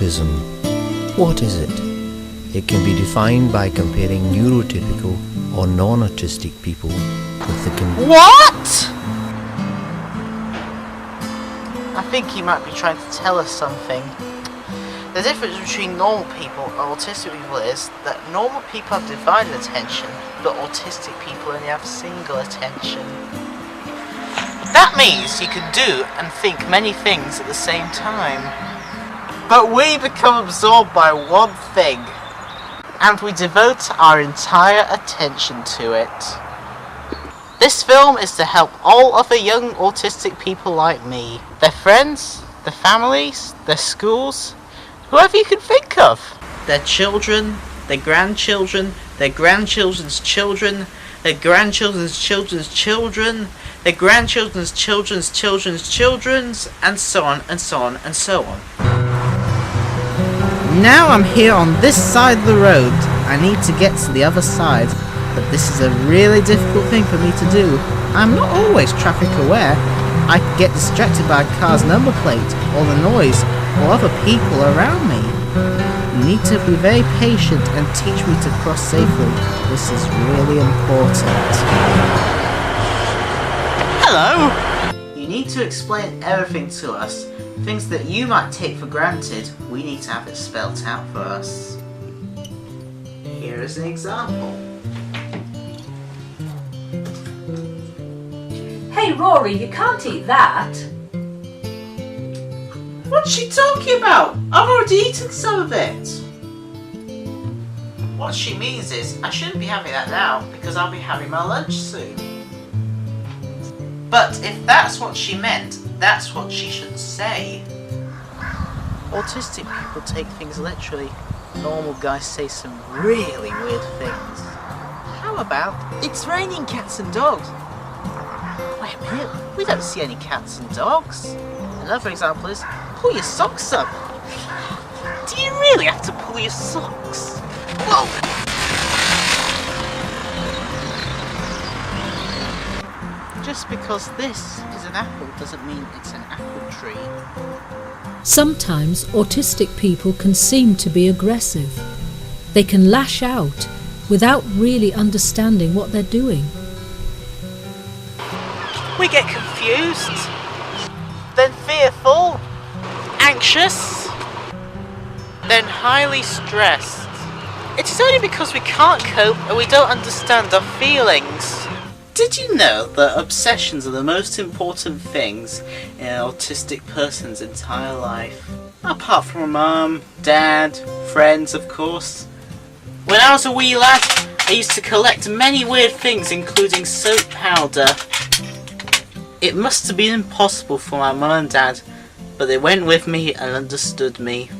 Autism. What is it? It can be defined by comparing neurotypical or non-autistic people with the What?! I think he might be trying to tell us something. The difference between normal people and autistic people is that normal people have divided attention, but autistic people only have single attention. That means you can do and think many things at the same time. But we become absorbed by one thing, and we devote our entire attention to it. This film is to help all other young autistic people like me, their friends, their families, their schools, whoever you can think of. Their children, their grandchildren, their grandchildren's children, their grandchildren's children's children, their grandchildren's children's children's children's, and so on and so on and so on. Now I'm here on this side of the road. I need to get to the other side, but this is a really difficult thing for me to do. I'm not always traffic aware. I can get distracted by a car's number plate, or the noise, or other people around me. You need to be very patient and teach me to cross safely. This is really important. Hello! You need to explain everything to us. Things that you might take for granted, we need to have it spelt out for us. Here is an example. Hey Rory, you can't eat that. What's she talking about? I've already eaten some of it. What she means is, I shouldn't be having that now because I'll be having my lunch soon. But if that's what she meant, that's what she should say. Autistic people take things literally. Normal guys say some really weird things. How about, it's raining cats and dogs? Wait a minute, we don't see any cats and dogs. Another example is, pull your socks up. Do you really have to pull your socks? Whoa! Just because this is an apple doesn't mean it's an apple tree. Sometimes autistic people can seem to be aggressive. They can lash out without really understanding what they're doing. We get confused, then fearful, anxious, then highly stressed. It is only because we can't cope and we don't understand our feelings. Did you know that obsessions are the most important things in an autistic person's entire life? Apart from mum, dad, friends of course. When I was a wee lad, I used to collect many weird things including soap powder. It must have been impossible for my mum and dad, but they went with me and understood me.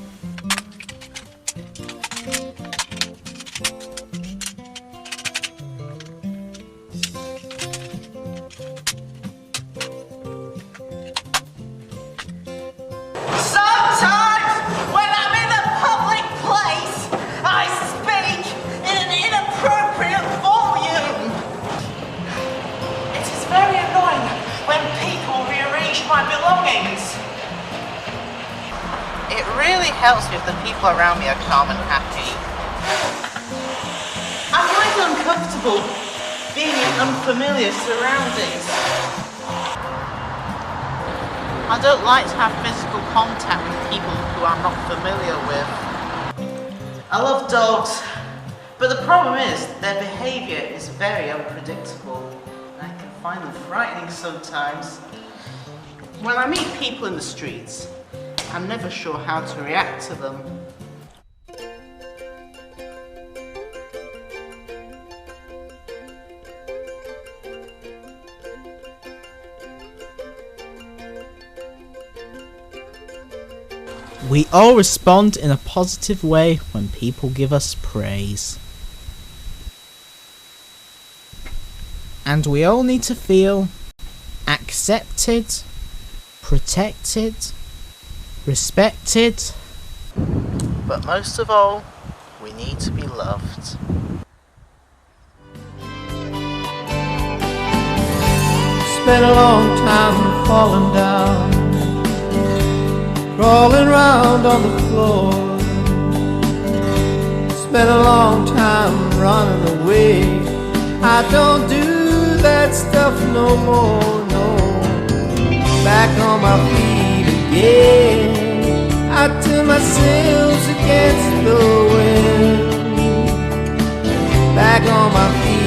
It really helps me if the people around me are calm and happy. I find it uncomfortable being in unfamiliar surroundings. I don't like to have physical contact with people who I'm not familiar with. I love dogs, but the problem is their behaviour is very unpredictable and I can find them frightening sometimes. When I meet people in the streets, I'm never sure how to react to them. We all respond in a positive way when people give us praise. And we all need to feel accepted, protected, respected, but most of all, we need to be loved. Spent a long time falling down, crawling round on the floor. Spent a long time running away. I don't do that stuff no more, no. Back on my feet again, I turn my sails against the wind. Back on my feet